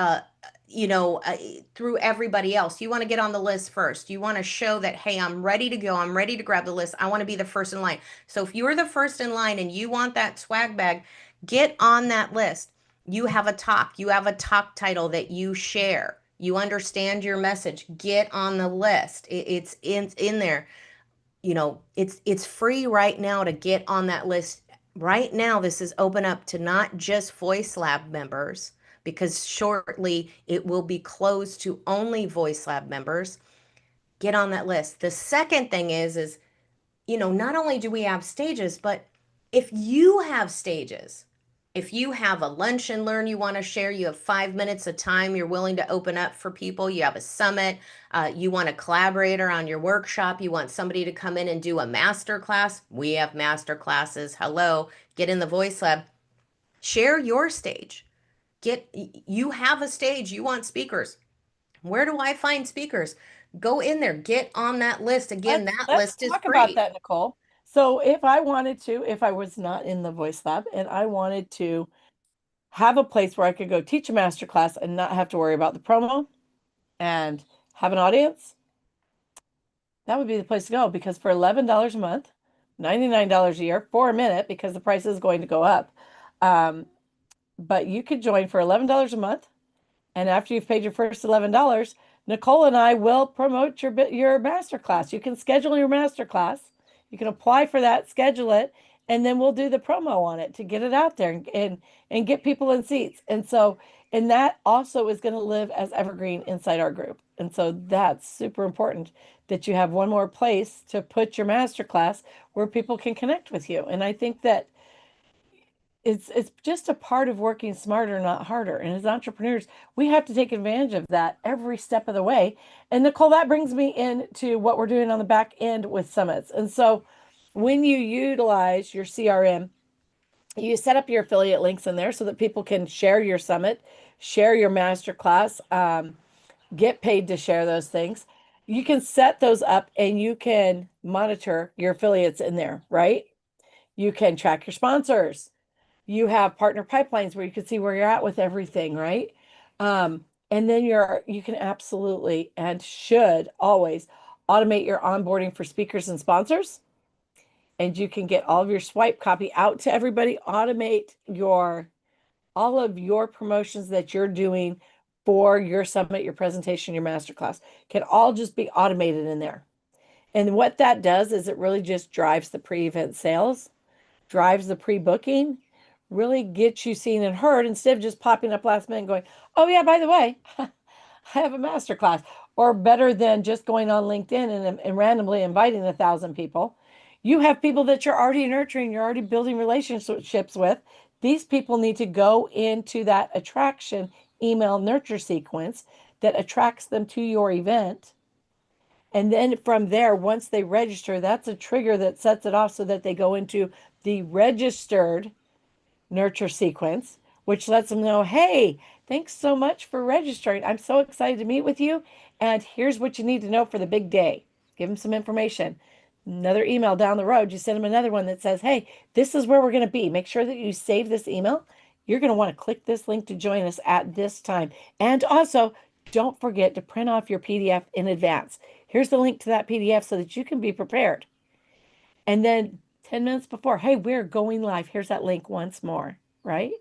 [SPEAKER 3] through everybody else. You want to get on the list first. You want to show that, hey, I'm ready to go. I'm ready to grab the list. I want to be the first in line. So if you're the first in line and you want that swag bag, get on that list. You have a talk, you have a talk title that you share. You understand your message. Get on the list. It's in there. It's free right now to get on that list. Right now, this is open up to not just Voice Lab members, because shortly it will be closed to only Voice Lab members. Get on that list. The second thing is, not only do we have stages, but if you have stages, if you have a lunch and learn you want to share, you have 5 minutes of time you're willing to open up for people, you have a summit, you want a collaborator on your workshop, you want somebody to come in and do a master class, we have master classes. Hello, get in the Voice Lab, share your stage. You have a stage, you want speakers. Where do I find speakers? Go in there, get on that list. Again, that
[SPEAKER 2] Let's
[SPEAKER 3] list is
[SPEAKER 2] talk about
[SPEAKER 3] free.
[SPEAKER 2] that, Nicole. So if I wanted to, if I was not in the Voice Lab and I wanted to have a place where I could go teach a master class and not have to worry about the promo and have an audience, that would be the place to go, because for $11 a month, $99 a year for a minute, because the price is going to go up. But you could join for $11 a month. And after you've paid your first $11, Nicole and I will promote your master class. You can schedule your master class. You can apply for that, schedule it, and then we'll do the promo on it to get it out there and get people in seats. And that also is going to live as evergreen inside our group. And so that's super important, that you have one more place to put your master class where people can connect with you. And I think that it's just a part of working smarter, not harder. And as entrepreneurs, we have to take advantage of that every step of the way. And Nicole, that brings me into what we're doing on the back end with summits. And so when you utilize your CRM, you set up your affiliate links in there so that people can share your summit, share your masterclass, get paid to share those things. You can set those up and you can monitor your affiliates in there, right? You can track your sponsors. You have partner pipelines where you can see where you're at with everything, right? And then you can absolutely and should always automate your onboarding for speakers and sponsors. And you can get all of your swipe copy out to everybody, automate all of your promotions that you're doing for your summit, your presentation, your masterclass can all just be automated in there. And what that does is it really just drives the pre-event sales, drives the pre-booking, really gets you seen and heard, instead of just popping up last minute and going, oh yeah, by the way, I have a master class. Or better than just going on LinkedIn and randomly inviting 1,000 people. You have people that you're already nurturing, you're already building relationships with. These people need to go into that attraction email nurture sequence that attracts them to your event. And then from there, once they register, that's a trigger that sets it off so that they go into the registered nurture sequence, which lets them know, hey, thanks so much for registering. I'm so excited to meet with you. And here's what you need to know for the big day. Give them some information. Another email down the road, you send them another one that says, hey, this is where we're going to be. Make sure that you save this email. You're going to want to click this link to join us at this time. And also, don't forget to print off your PDF in advance. Here's the link to that PDF so that you can be prepared. And then 10 minutes before, hey, we're going live. Here's that link once more, right?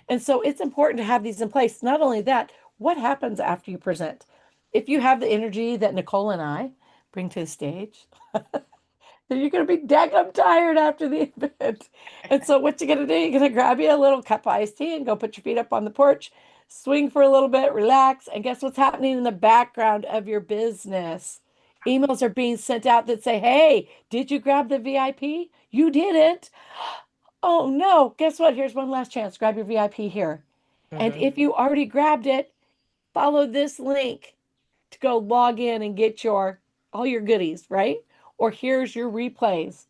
[SPEAKER 2] And so it's important to have these in place. Not only that, what happens after you present? If you have the energy that Nicole and I bring to the stage, then you're going to be daggum tired after the event. And so, what you're going to do, you're going to grab you a little cup of iced tea and go put your feet up on the porch, swing for a little bit, relax. And guess what's happening in the background of your business? Emails are being sent out that say, hey, did you grab the VIP? You didn't. Oh no, guess what? Here's one last chance. Grab your VIP here. And
[SPEAKER 3] Mm-hmm.
[SPEAKER 2] if you already grabbed it, follow this link to go log in and get your all your goodies, right? Or here's your replays.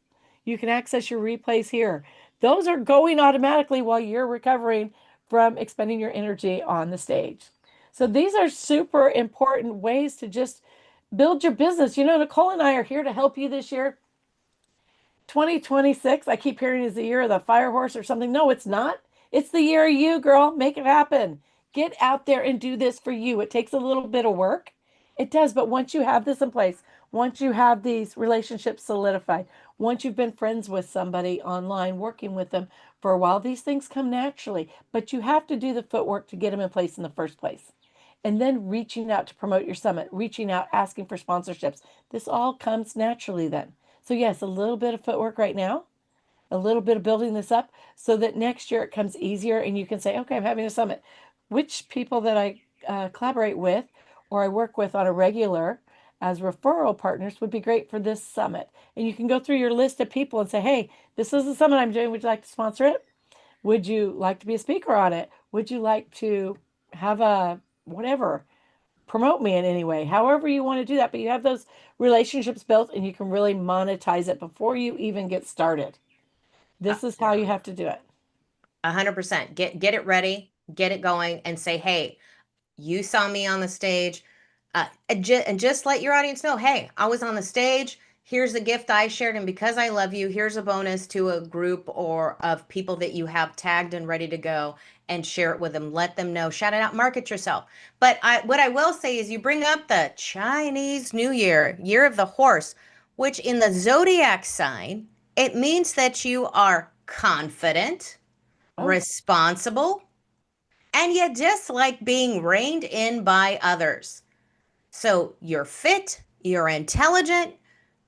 [SPEAKER 2] You can access your replays here. Those are going automatically while you're recovering from expending your energy on the stage. So these are super important ways to just build your business. You know, Nicole and I are here to help you this year. 2026, I keep hearing is the year of the fire horse or something. No, it's not. It's the year of you, girl. Make it happen. Get out there and do this for you. It takes a little bit of work. It does, but once you have this in place, once you have these relationships solidified, once you've been friends with somebody online, working with them for a while, these things come naturally. But you have to do the footwork to get them in place in the first place. And then reaching out to promote your summit, reaching out, asking for sponsorships. This all comes naturally then. So, yes, a little bit of footwork right now, a little bit of building this up so that next year it comes easier and you can say, okay, I'm having a summit. Which people that I collaborate with or I work with on a regular as referral partners would be great for this summit. And you can go through your list of people and say, hey, this is the summit I'm doing. Would you like to sponsor it? Would you like to be a speaker on it? Would you like to have a whatever? Promote me in any way, however you want to do that. But you have those relationships built and you can really monetize it before you even get started. This is how you have to do it.
[SPEAKER 3] 100%. Get it ready, get it going, and say, hey, you saw me on the stage, and just let your audience know, hey, I was on the stage. Here's the gift I shared, and because I love you, here's a bonus to a group or of people that you have tagged and ready to go, and share it with them. Let them know, shout it out, market yourself. But what I will say is, you bring up the Chinese New Year, year of the horse, which in the zodiac sign, it means that you are confident,
[SPEAKER 2] Oh,
[SPEAKER 3] responsible, and you dislike being reined in by others. So you're fit, you're intelligent,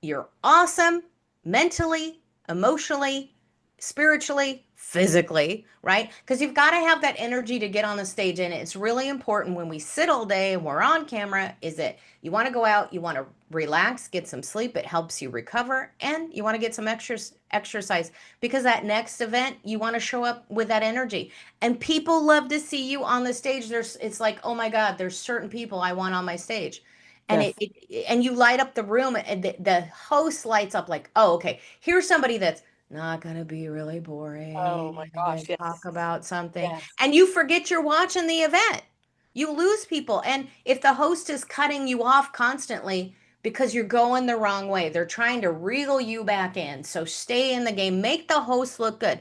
[SPEAKER 3] you're awesome mentally, emotionally, spiritually, physically, right? Because you've got to have that energy to get on the stage. And it's really important when we sit all day and we're on camera, is that you want to go out, you want to relax, get some sleep. It helps you recover, and you want to get some exercise because that next event, you want to show up with that energy. And people love to see you on the stage. It's like, oh my God, there's certain people I want on my stage. And
[SPEAKER 2] yes.
[SPEAKER 3] and you light up the room, and the host lights up like, oh, okay, here's somebody that's not going to be really
[SPEAKER 2] Oh my
[SPEAKER 3] boring
[SPEAKER 2] gosh.
[SPEAKER 3] and talk
[SPEAKER 2] Yes.
[SPEAKER 3] about something.
[SPEAKER 2] Yes.
[SPEAKER 3] And you forget you're watching the event. You lose people. And if the host is cutting you off constantly because you're going the wrong way, they're trying to reel you back in. So stay in the game, make the host look good.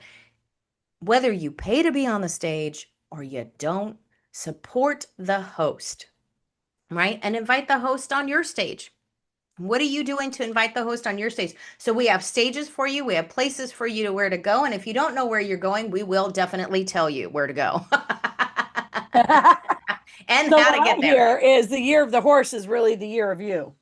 [SPEAKER 3] Whether you pay to be on the stage or you don't, support the host, right? And invite the host on your stage. What are you doing to invite the host on your stage? So we have stages for you. We have places for you to where to go. And if you don't know where you're going, we will definitely tell you where to go and
[SPEAKER 2] So
[SPEAKER 3] how to
[SPEAKER 2] what
[SPEAKER 3] get
[SPEAKER 2] I
[SPEAKER 3] there.
[SPEAKER 2] hear is the year of the horse is really the year of you.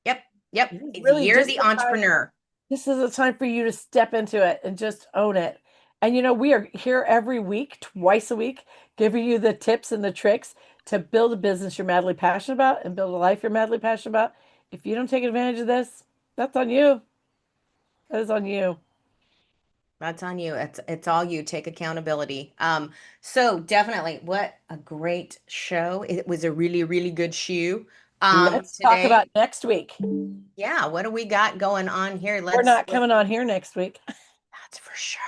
[SPEAKER 3] Yep. Yep.
[SPEAKER 2] It is
[SPEAKER 3] It's
[SPEAKER 2] really
[SPEAKER 3] you're
[SPEAKER 2] just
[SPEAKER 3] the
[SPEAKER 2] the time.
[SPEAKER 3] entrepreneur.
[SPEAKER 2] This is a time for you to step into it and just own it. And you know, we are here every week, twice a week, giving you the tips and the tricks to build a business you're madly passionate about and build a life you're madly passionate about. If you don't take advantage of this, that's on you. That is on you.
[SPEAKER 3] That's on you. It's all you. Take accountability. So definitely, what a great show. It was a really, really good show.
[SPEAKER 2] Let's talk
[SPEAKER 3] Today.
[SPEAKER 2] about next week.
[SPEAKER 3] Yeah, what do we got going on here?
[SPEAKER 2] We're
[SPEAKER 3] Let's
[SPEAKER 2] not coming on here next week.
[SPEAKER 3] That's for sure.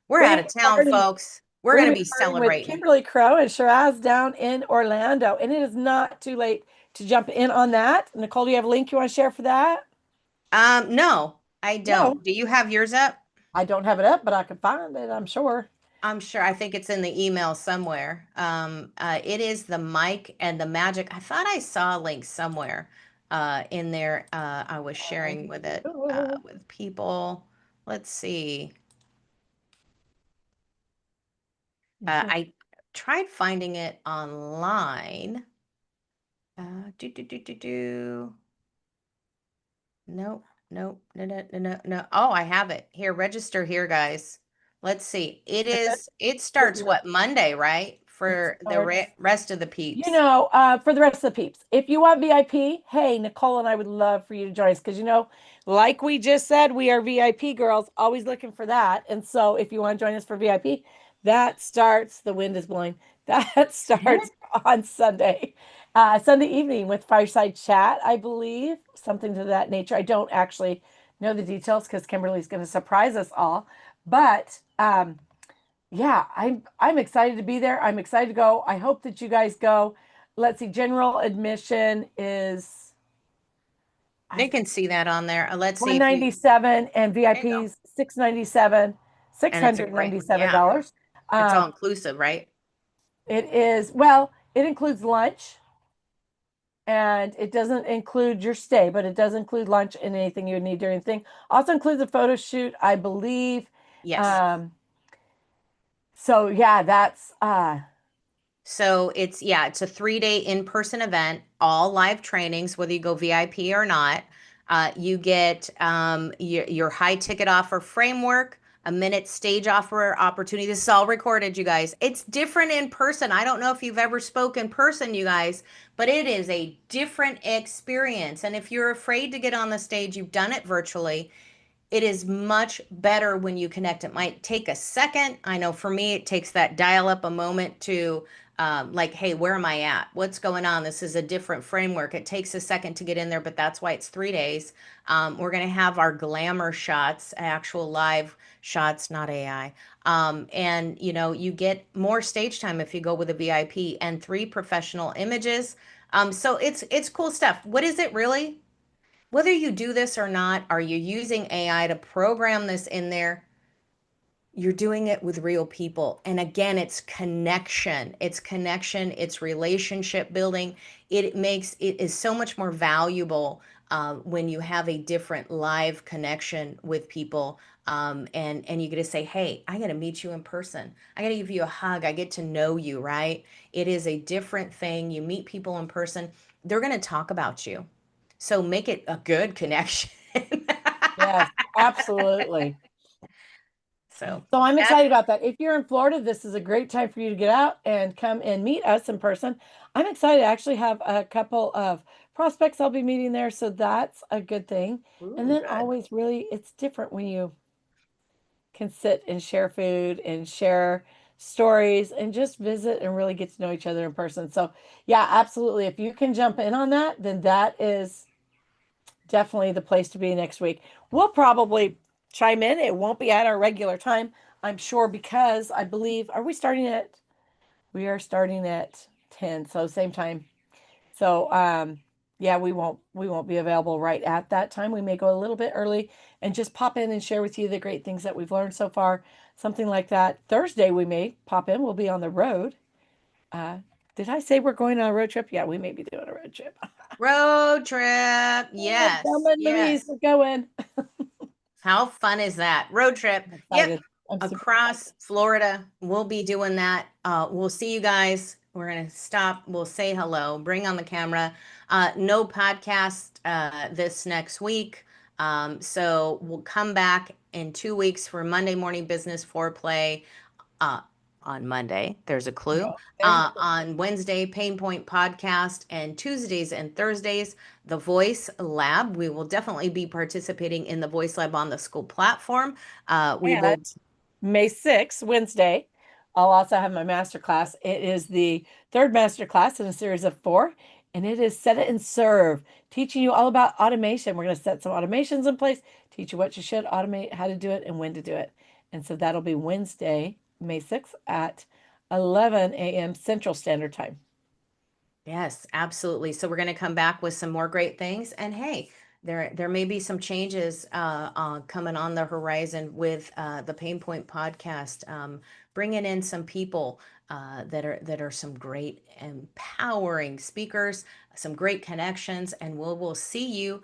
[SPEAKER 3] We're
[SPEAKER 2] We're
[SPEAKER 3] out
[SPEAKER 2] gonna
[SPEAKER 3] of
[SPEAKER 2] be
[SPEAKER 3] town,
[SPEAKER 2] starting.
[SPEAKER 3] folks. We're
[SPEAKER 2] We're
[SPEAKER 3] going
[SPEAKER 2] gonna
[SPEAKER 3] to
[SPEAKER 2] be
[SPEAKER 3] be
[SPEAKER 2] starting with
[SPEAKER 3] celebrating.
[SPEAKER 2] Kimberly Crow and Shiraz down in Orlando, and it is not too late to jump in on that. Nicole, do you have a link you want to share for that?
[SPEAKER 3] No, I
[SPEAKER 2] No,
[SPEAKER 3] don't. Do you have yours up?
[SPEAKER 2] I don't have it up, but I can find it, I'm sure.
[SPEAKER 3] I'm sure. I think it's in the email somewhere. It is the mic and the magic. I thought I saw a link somewhere in there. I was sharing with it with people. Let's see. I tried finding it online. Do do do do do. Nope, nope, no, no, no, no, no. Oh, I have it here. Register here, guys. Let's see. It starts what, Monday, right?
[SPEAKER 2] It
[SPEAKER 3] For the
[SPEAKER 2] starts,
[SPEAKER 3] rest of the
[SPEAKER 2] you
[SPEAKER 3] peeps.
[SPEAKER 2] know, for the rest of the peeps. If you want VIP, hey, Nicole and I would love for you to join us because, you know, like we just said, we are VIP girls, always looking for that. And so if you want to join us for VIP, that starts, the wind is blowing, that starts on Sunday, Sunday evening with Fireside Chat, I believe, something to that nature. I don't actually know the details because Kimberly's going to surprise us all. But yeah, I'm excited to be there. I'm excited to go. I hope that you guys go. Let's see, general admission is
[SPEAKER 3] They
[SPEAKER 2] I
[SPEAKER 3] can see that on there. Let's see if you,
[SPEAKER 2] 197 and
[SPEAKER 3] there you go.
[SPEAKER 2] VIP's 697,
[SPEAKER 3] And it's a great, yeah,
[SPEAKER 2] $697.
[SPEAKER 3] it's all
[SPEAKER 2] Um,
[SPEAKER 3] inclusive, right?
[SPEAKER 2] it is, well, it includes lunch and it doesn't include your stay, but it does include lunch and anything you would need during the thing. Also includes a photo shoot, I believe.
[SPEAKER 3] Yes.
[SPEAKER 2] Um, so yeah, that's
[SPEAKER 3] So it's, yeah, it's a 3-day in-person event, all live trainings, whether you go VIP or not. You get your high ticket offer framework, a minute stage offer opportunity. This is all recorded, you guys. It's different in person. I don't know if you've ever spoken in person, you guys, but it is a different experience. And if you're afraid to get on the stage, you've done it virtually, it is much better when you connect. It might take a second. I know for me, it takes that dial up a moment to like, hey, where am I at? What's going on? This is a different framework. It takes a second to get in there, but that's why it's 3 days. We're going to have our glamour shots, actual live shots, not AI. And you know, you get more stage time if you go with a VIP and 3 professional images. So it's cool stuff. What is it really? Whether you do this or not, are you using AI to program this in there? You're doing it with real people. And again, it's connection. It's connection, it's relationship building. It is so much more valuable when you have a different live connection with people. And you get to say, hey, I got to meet you in person. I got to give you a hug. I get to know you, right? It is a different thing. You meet people in person, they're going to talk about you. So make it a good connection.
[SPEAKER 2] yes, absolutely.
[SPEAKER 3] So
[SPEAKER 2] So I'm
[SPEAKER 3] that's
[SPEAKER 2] excited about that. If you're in Florida, this is a great time for you to get out and come and meet us in person. I'm excited. I actually have a couple of prospects I'll be meeting there, so that's a good thing. And
[SPEAKER 3] ooh,
[SPEAKER 2] then
[SPEAKER 3] good.
[SPEAKER 2] always really, it's different when you can sit and share food and share stories and just visit and really get to know each other in person. So, yeah, absolutely. If you can jump in on that, then that is definitely the place to be next week. We'll probably chime in. It won't be at our regular time, I'm sure, because I believe, are we starting at, we are starting at 10, so same time. So, yeah, we won't be available right at that time. We may go a little bit early and just pop in and share with you the great things that we've learned so far. Something like that. Thursday we may pop in. We'll be on the road. Uh, did I say we're going on a road trip? Yeah, we may be doing a road trip.
[SPEAKER 3] Road trip.
[SPEAKER 2] Oh,
[SPEAKER 3] Yes.
[SPEAKER 2] Thelma and Louise,
[SPEAKER 3] Yes.
[SPEAKER 2] we're going.
[SPEAKER 3] How fun is that? Road trip.
[SPEAKER 2] I'm
[SPEAKER 3] Yep.
[SPEAKER 2] excited. I'm super
[SPEAKER 3] Across
[SPEAKER 2] excited.
[SPEAKER 3] Florida. We'll be doing that. We'll see you guys. We're going to stop. We'll say hello, bring on the camera. No podcast this next week. So we'll come back in 2 weeks for Monday Morning Business Foreplay. uh, on Monday. There's a clue.
[SPEAKER 2] No, there's a clue.
[SPEAKER 3] On Wednesday, Pain Point Podcast, and Tuesdays and Thursdays, the Voice Lab. We will definitely be participating in the Voice Lab on the school platform. We
[SPEAKER 2] And
[SPEAKER 3] will.
[SPEAKER 2] May 6th, Wednesday, I'll also have my master class. It is the third master class in a series of four, and it is set it and serve, teaching you all about automation. We're going to set some automations in place, teach you what you should automate, how to do it, and when to do it. And so that'll be Wednesday, May 6th at 11 a.m. Central Standard Time.
[SPEAKER 3] Yes, absolutely. So we're going to come back with some more great things. And hey, there may be some changes coming on the horizon with the Pain Point podcast, bringing in some people that are some great empowering speakers, some great connections, and we'll see you